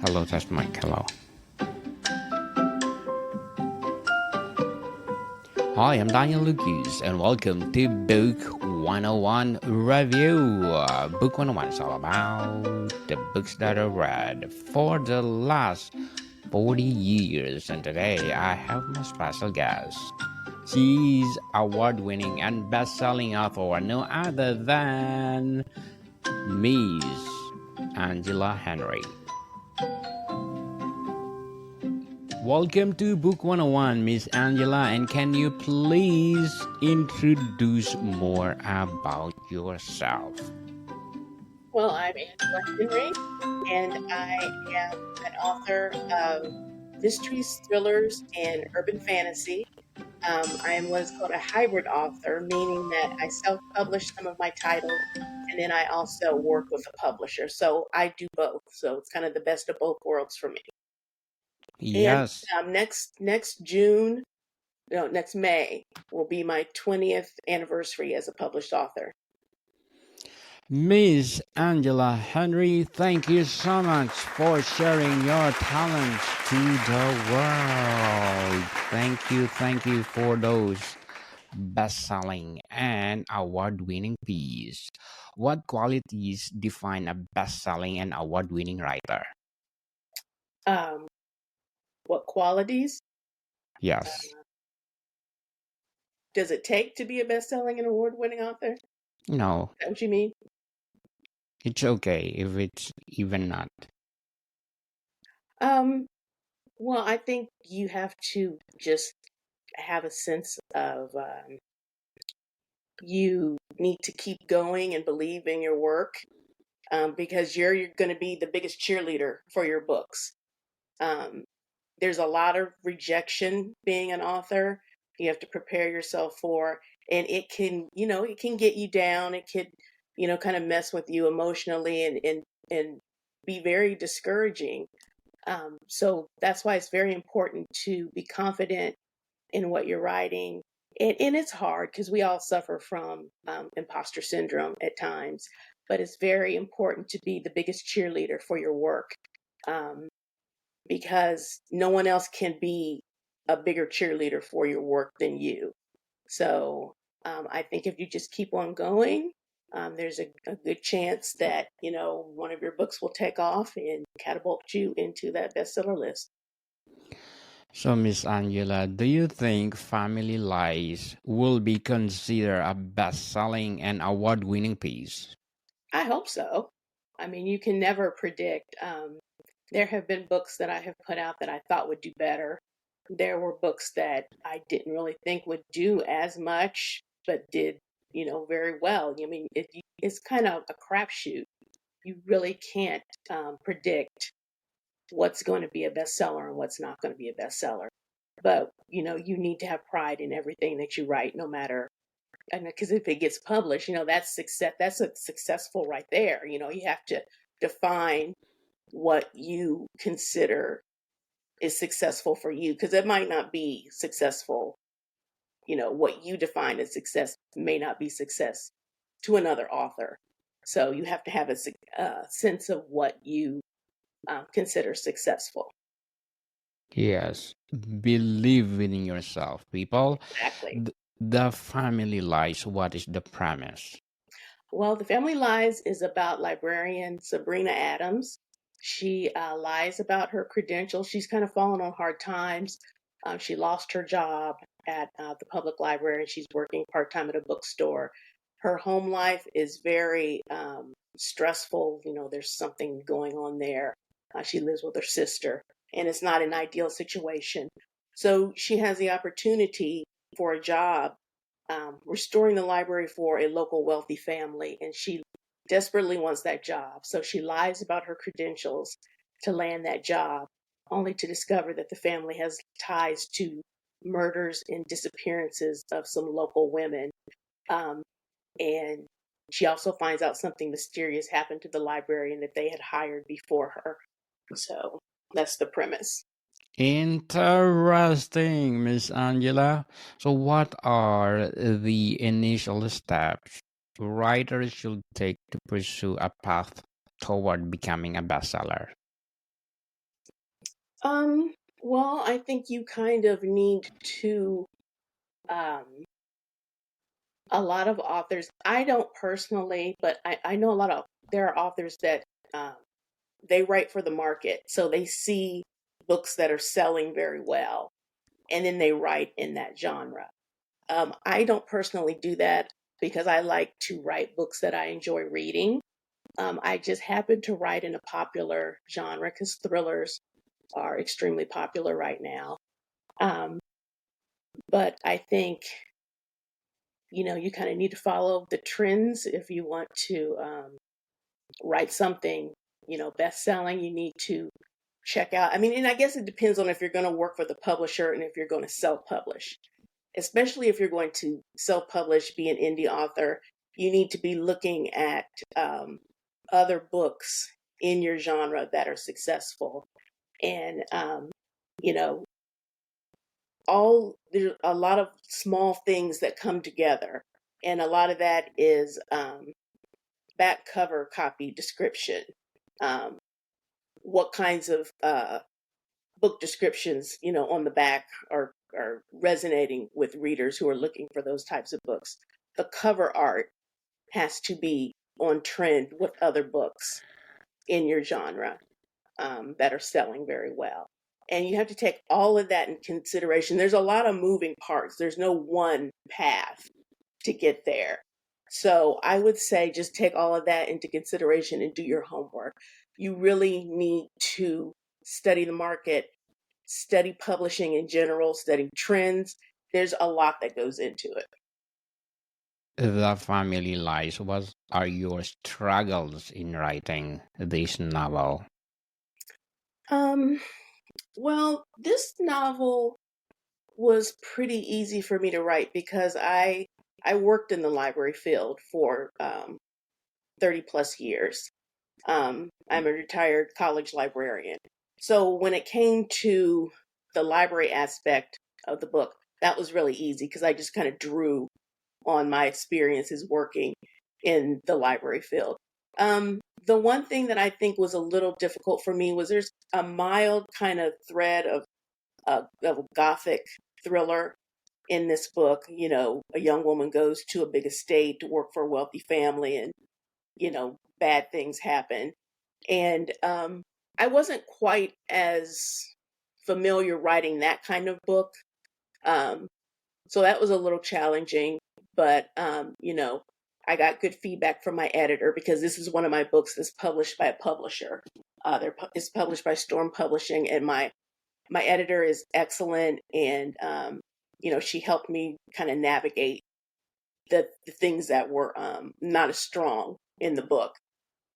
Hello, that's Mike. Hello. Hi, I'm Daniel Lucas, and welcome to Book 101 Review. Book 101 is all about the books that I read for the last 40 years, and today I have my special guest. She's award-winning and best-selling author, no other than Ms. Angela Henry. Welcome to Book 101, Ms. Angela, and can you please introduce more about yourself? Well, I'm Angela Henry, and I am an author of mysteries, thrillers, and urban fantasy. I am what is called a hybrid author, meaning that I self publish some of my titles and then I also work with a publisher. So I do both. So it's kind of the best of both worlds for me. And Yes, next June, no, next May will be my 20th anniversary as a published author. Ms. Angela Henry, thank you so much for sharing your talents to the world. Thank you for those best-selling and award-winning pieces. What qualities define a best-selling and award-winning writer? Um, what qualities Yes. does it take to be a best-selling and award-winning author? Is No, that what you mean? it's okay if it's even not. Um, well, I think you have to just have a sense of you need to keep going and believe in your work because you're going to be the biggest cheerleader for your books. Um, there's a lot of rejection being an author. You have to prepare yourself for, and it can get you down. It could, kind of mess with you emotionally and be very discouraging. So that's why it's very important to be confident in what you're writing. And it's hard because we all suffer from imposter syndrome at times, but it's very important to be the biggest cheerleader for your work um, because no one else can be a bigger cheerleader for your work than you. So I think if you just keep on going, there's a good chance that, one of your books will take off and catapult you into that bestseller list. So, Miss Angela, do you think Family Lies will be considered a best-selling and award-winning piece? I hope so. I mean, you can never predict. There have been books that I have put out that I thought would do better. There were books that I didn't really think would do as much, but did, very well. I mean, it's kind of a crapshoot. You really can't predict what's going to be a bestseller and what's not going to be a bestseller. But, you need to have pride in everything that you write, no matter and because if it gets published, that's success. That's a successful right there. You have to define what you consider is successful for you because it might not be successful. What you define as success may not be success to another author. So you have to have a sense of what you consider successful. Yes, believe in yourself, people. Exactly. The Family Lies, what is the premise? Well, The Family Lies is about librarian Sabrina Adams. She lies about her credentials. She's kind of fallen on hard times. She lost her job at the public library and she's working part time at a bookstore. Her home life is very stressful. There's something going on there. She lives with her sister, and it's not an ideal situation. So she has the opportunity for a job restoring the library for a local wealthy family, and she desperately wants that job. So she lies about her credentials to land that job, only to discover that the family has ties to murders and disappearances of some local women. Um, and she also finds out something mysterious happened to the librarian that they had hired before her. So that's the premise. Interesting, Miss Angela. So, what are the initial steps writers should take to pursue a path toward becoming a bestseller? Um, well, I think you kind of need to, um, a lot of authors, I don't personally, but I know a lot of, there are authors that um, they write for the market. So they see books that are selling very well, and then they write in that genre. I don't personally do that because I like to write books that I enjoy reading. I just happen to write in a popular genre because thrillers are extremely popular right now. Um, but I think, you kind of need to follow the trends if you want to write something, best selling. You need to check out. I mean, and I guess it depends on if you're going to work for the publisher and if you're going to self publish. Especially if you're going to self publish, be an indie author, you need to be looking at um, other books in your genre that are successful. And, you know, there's a lot of small things that come together. And a lot of that is back cover copy description. Um, what kinds of book descriptions, on the back are resonating with readers who are looking for those types of books. The cover art has to be on trend with other books in your genre that are selling very well. And you have to take all of that in consideration. There's a lot of moving parts. There's no one path to get there. So I would say just take all of that into consideration and do your homework. You really need to study the market, study publishing in general, study trends. There's a lot that goes into it. The family lies. What are your struggles in writing this novel? Um, well, this novel was pretty easy for me to write because I worked in the library field for 30 plus years. I'm a retired college librarian. So when it came to the library aspect of the book, that was really easy because I just kind of drew on my experiences working in the library field. The one thing that I think was a little difficult for me was there's a mild kind of thread of gothic thriller in this book. A young woman goes to a big estate to work for a wealthy family, and bad things happen. And I wasn't quite as familiar writing that kind of book. Um, so that was a little challenging, but I got good feedback from my editor because this is one of my books that's published by a publisher. It's published by Storm Publishing, and my editor is excellent, and she helped me kind of navigate the things that were not as strong in the book.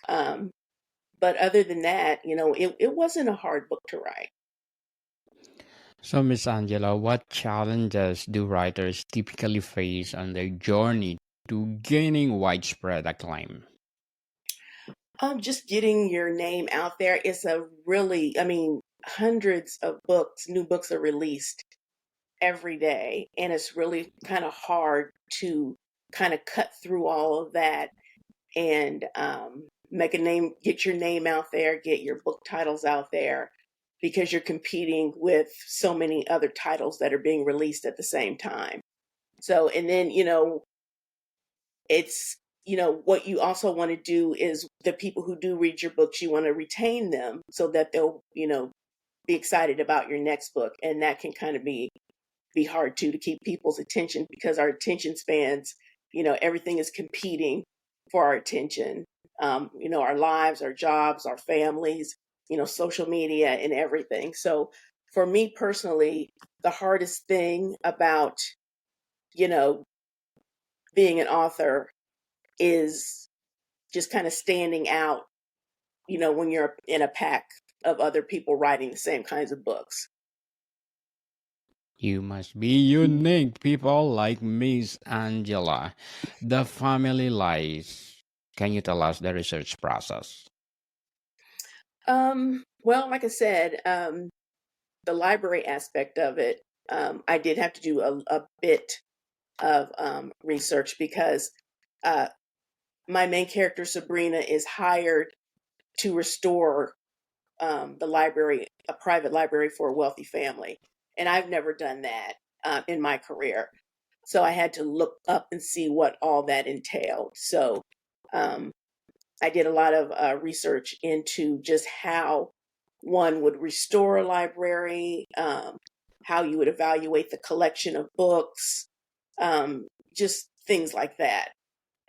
Um, but other than that, it wasn't a hard book to write. So, Miss Angela, what challenges do writers typically face on their journey to gaining widespread acclaim? Just getting your name out there is a really, I mean, hundreds of books, new books are released every day, and it's really kind of hard to kind of cut through all of that and make a name, get your name out there, get your book titles out there because you're competing with so many other titles that are being released at the same time. So, and then, it's, what you also want to do is the people who do read your books, you want to retain them so that they'll, be excited about your next book. And that can kind of be hard too to keep people's attention because our attention spans, everything is competing for our attention. Our lives, our jobs, our families, social media and everything. So for me personally, the hardest thing about, you know, being an author is just kind of standing out, when you're in a pack of other people writing the same kinds of books. You must be unique, people like Miss Angela. The family lies. Can you tell us the research process? Well, like I said, the library aspect of it, I did have to do a bit of research because uh, my main character, Sabrina, is hired to restore the library a private library for a wealthy family. And I've never done that in my career. So I had to look up and see what all that entailed. So um, I did a lot of research into just how one would restore a library, how you would evaluate the collection of books, just things like that.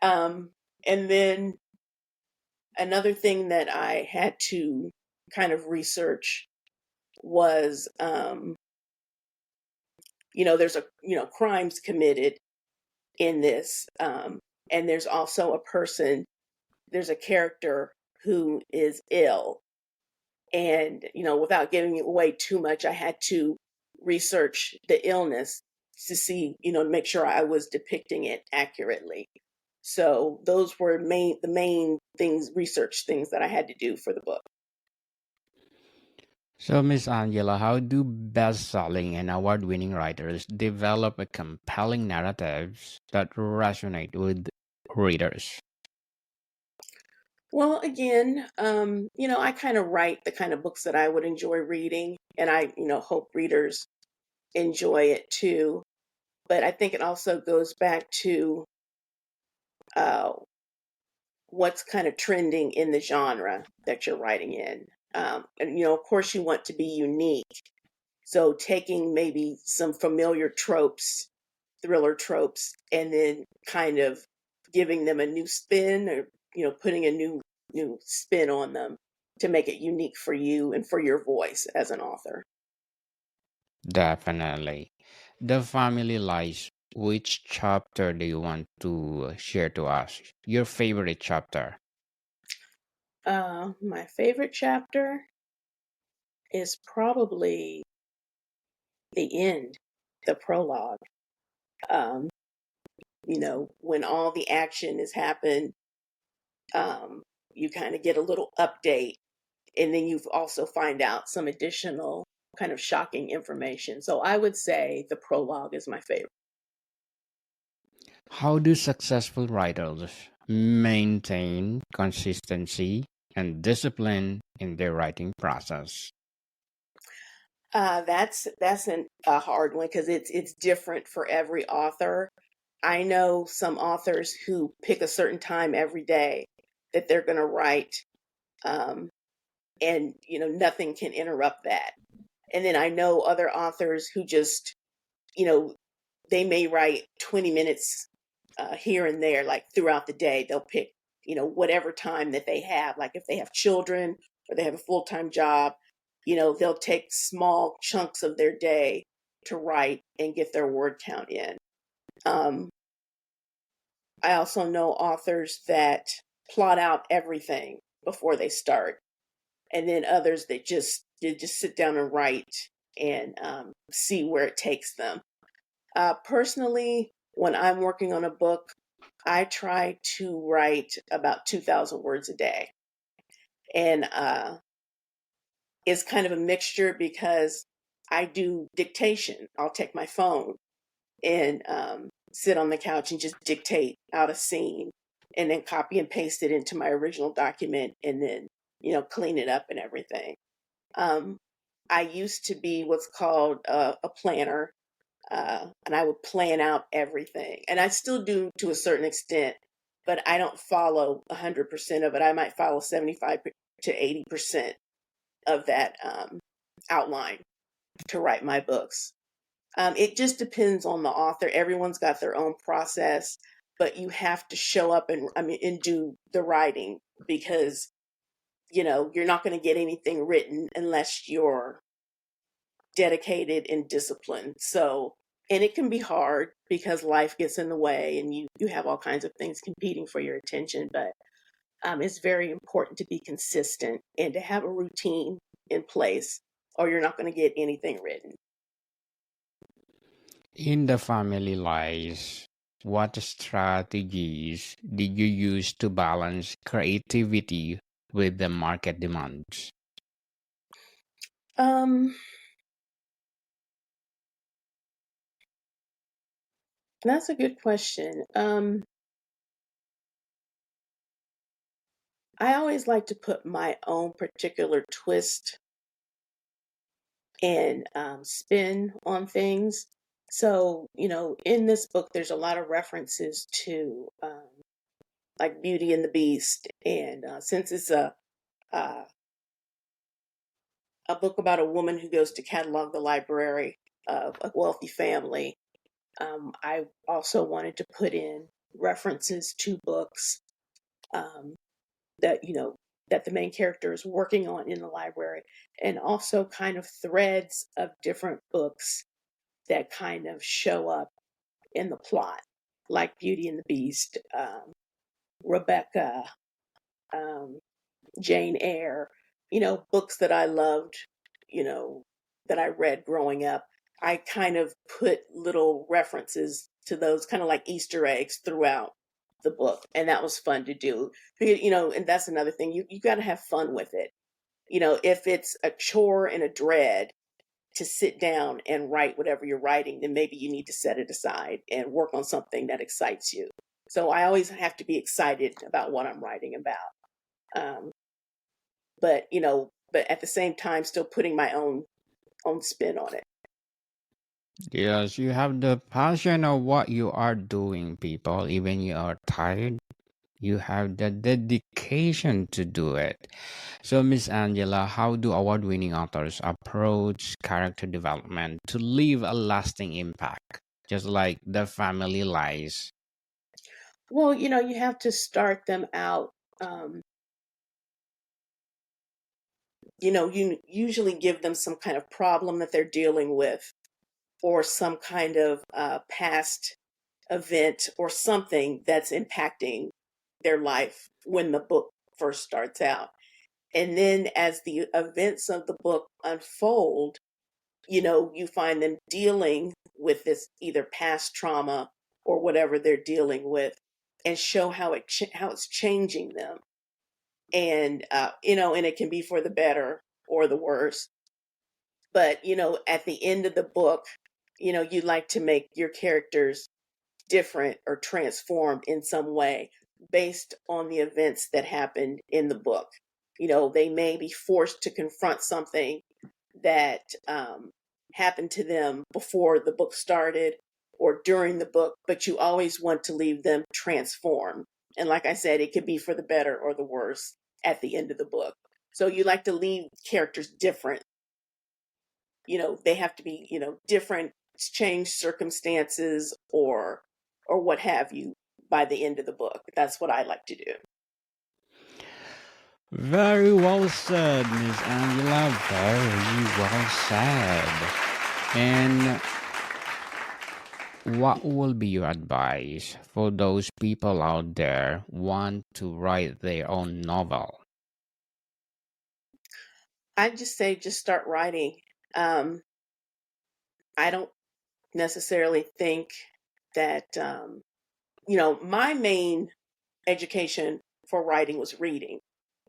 Um, and then another thing that I had to kind of research was, there's crimes committed in this, and there's also there's a character who is ill, and without giving away too much, I had to research the illness to see, to make sure I was depicting it accurately. So those were the main things, research things that I had to do for the book. So, Miss Angela, how do best-selling and award-winning writers develop a compelling narratives that resonate with readers? Well, again, I kind of write the kind of books that I would enjoy reading, and I, hope readers enjoy it too. But I think it also goes back to uh, what's kind of trending in the genre that you're writing in. And, of course, you want to be unique. So taking maybe some familiar tropes, thriller tropes, and then kind of giving them a new spin, or, putting a new spin on them to make it unique for you and for your voice as an author. Definitely. The family lies. Which chapter do you want to share to us? Your favorite chapter? My favorite chapter is probably the end, the prologue. Um, when all the action has happened, um, you kind of get a little update, and then you also find out some additional kind of shocking information. So I would say the prologue is my favorite. How do successful writers maintain consistency and discipline in their writing process? A hard one because it's different for every author. I know some authors who pick a certain time every day that they're going to write, um, and nothing can interrupt that. And then I know other authors who just, you know, they may write 20 minutes here and there, like throughout the day. They'll pick, whatever time that they have. Like if they have children or they have a full time job, they'll take small chunks of their day to write and get their word count in. Um, I also know authors that plot out everything before they start, and then others that just sit down and write and see where it takes them. Personally, when I'm working on a book, I try to write about 2,000 words a day. And it's kind of a mixture because I do dictation. I'll take my phone and sit on the couch and just dictate out a scene and then copy and paste it into my original document and then, clean it up and everything. Um, I used to be what's called a planner, and I would plan out everything. And I still do to a certain extent, but I don't follow 100% of it. I might follow 75 to 80% of that outline to write my books. It just depends on the author. Everyone's got their own process, but you have to show up and do the writing because you're not going to get anything written unless you're dedicated and disciplined. So, and it can be hard because life gets in the way and you have all kinds of things competing for your attention, but it's very important to be consistent and to have a routine in place or you're not going to get anything written. In the family lies, what strategies did you use to balance creativity with the market demands? Um, that's a good question. I always like to put my own particular twist and spin on things. So, in this book, there's a lot of references to like Beauty and the Beast. And since it's uh, a book about a woman who goes to catalog the library of a wealthy family, I also wanted to put in references to books um, that that the main character is working on in the library, and also kind of threads of different books that kind of show up in the plot, like Beauty and the Beast, Rebecca, um, Jane Eyre, books that I loved, you know, that I read growing up. I kind of put little references to those kind of like Easter eggs throughout the book. And that was fun to do. And that's another thing. You got to have fun with it. If it's a chore and a dread to sit down and write whatever you're writing, then maybe you need to set it aside and work on something that excites you. So I always have to be excited about what I'm writing about. Um, but at the same time still putting my own spin on it. Yes, you have the passion of what you are doing, people. Even you are tired, you have the dedication to do it. So, Miss Angela, how do award-winning authors approach character development to leave a lasting impact, just like the family lies? Well, you have to start them out. um, you usually give them some kind of problem that they're dealing with, or some kind of past event or something that's impacting their life when the book first starts out. And then as the events of the book unfold, you find them dealing with this either past trauma or whatever they're dealing with, and show how it's changing them. And and it can be for the better or the worse. But at the end of the book, you like to make your characters different or transformed in some way based on the events that happened in the book. They may be forced to confront something that happened to them before the book started or during the book, but you always want to leave them transformed. And like I said, it could be for the better or the worse at the end of the book. So you like to leave characters different. They have to be, different, change circumstances or what have you by the end of the book. That's what I like to do. Very well said, Miss Angela. Very well said. And what will be your advice for those people out there want to write their own novel? I just say just start writing. Um, I don't necessarily think that my main education for writing was reading.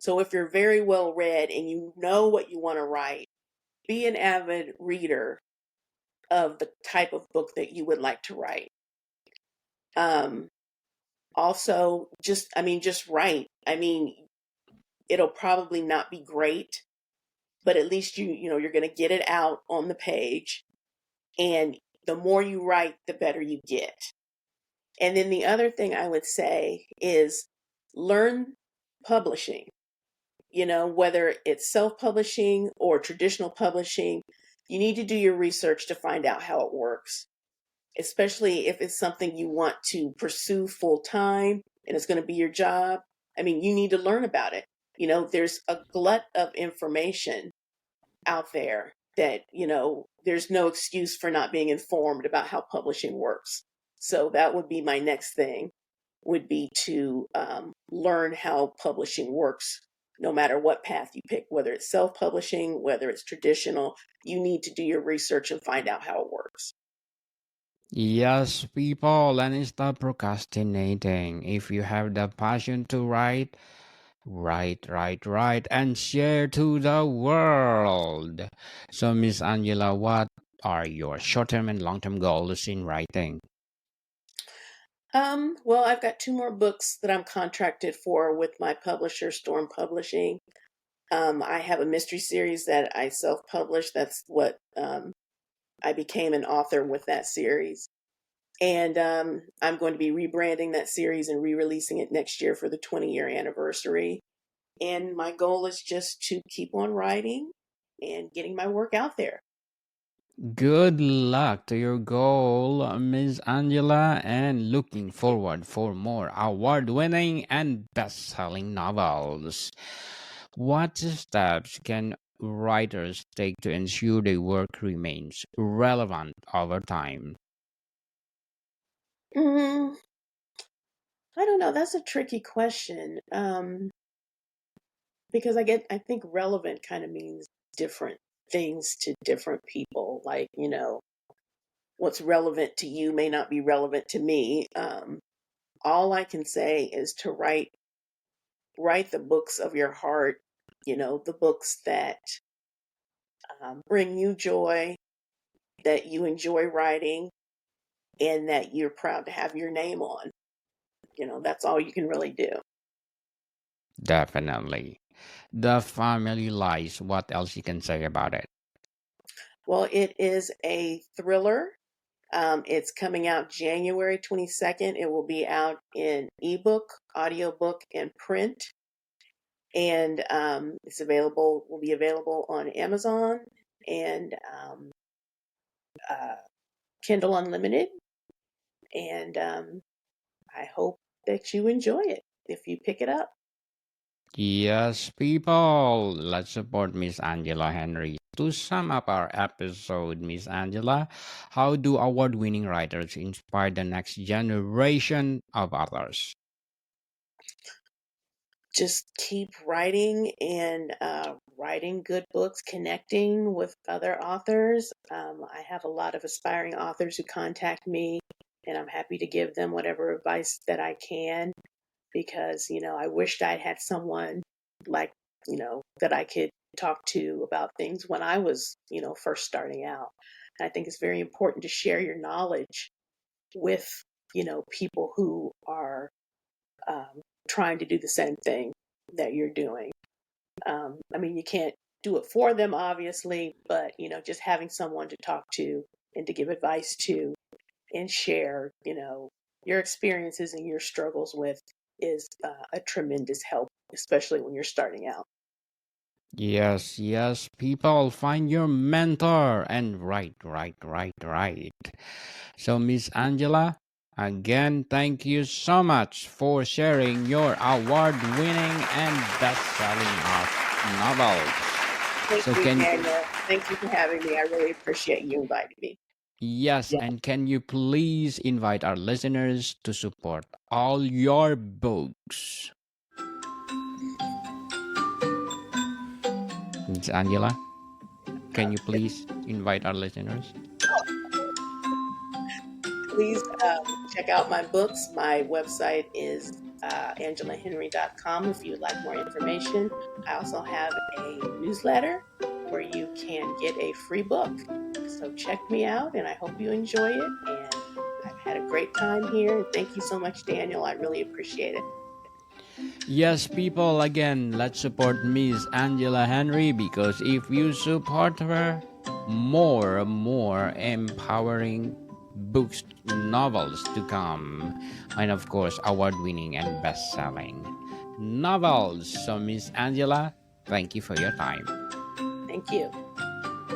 So if you're very well read and you know what you want to write, be an avid reader of the type of book that you would like to write. Um, Also, just write. It'll probably not be great, but at least you're going to get it out on the page. And the more you write, the better you get. And then the other thing I would say is learn publishing. Whether it's self publishing or traditional publishing, you need to do your research to find out how it works, especially if it's something you want to pursue full time and it's going to be your job. You need to learn about it. There's a glut of information out there that, there's no excuse for not being informed about how publishing works. So that would be my next thing, would be to learn how publishing works. No matter what path you pick, whether it's self-publishing, whether it's traditional, you need to do your research and find out how it works. Yes, people, and stop procrastinating. If you have the passion to write, write, and share to the world. So, Miss Angela, what are your short term and long term goals in writing? Well, I've got two more books that I'm contracted for with my publisher, Storm Publishing. I have a mystery series that I self-published. That's what I became an author with that series. And I'm going to be rebranding that series and re-releasing it next year for the 20-year anniversary. And my goal is just to keep on writing and getting my work out there. Good luck to your goal, Ms. Angela, and looking forward for more award-winning and best-selling novels. What steps can writers take to ensure their work remains relevant over time? Mm, I don't know. That's a tricky question because I think relevant kind of means different things to different people. Like, what's relevant to you may not be relevant to me. All I can say is to write the books of your heart, the books that bring you joy, that you enjoy writing, and that you're proud to have your name on. That's all you can really do. Definitely. The family lies. What else you can say about it? Well, it is a thriller. It's coming out January 22nd. It will be out in ebook, audiobook, and print. And will be available on Amazon and uh, Kindle Unlimited. And I hope that you enjoy it if you pick it up. Yes, people, let's support Miss Angela Henry. To sum up our episode, Miss Angela, how do award winning writers inspire the next generation of authors? Just keep writing and writing good books, connecting with other authors. I have a lot of aspiring authors who contact me, and I'm happy to give them whatever advice that I can because, I wished I had someone like, that I could talk to about things when I was, first starting out. And I think it's very important to share your knowledge with, people who are um, trying to do the same thing that you're doing. I mean, you can't do it for them, obviously, but just having someone to talk to and to give advice to and share, your experiences and your struggles with is a tremendous help, especially when you're starting out. Yes, yes, people, find your mentor and write. So, Miss Angela, again, thank you so much for sharing your award winning and best selling novels. Thank So, you, can Daniel. Thank you for having me. I really appreciate you inviting me. yes, and can you please invite our listeners to support all your books? Miss Angela, can you please invite our listeners? Please check out my books. My website is angelahenry.com if you would like more information. I also have a newsletter where you can get a free book. So check me out, and I hope you enjoy it. And I've had a great time here. And thank you so much, Daniel. I really appreciate it. Yes, people, again, let's support Miss Angela Henry because if you support her, more empowering books, novels to come, and of course, award winning and best selling novels. So, Miss Angela, thank you for your time. Thank you.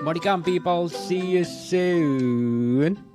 More to come, people. See you soon.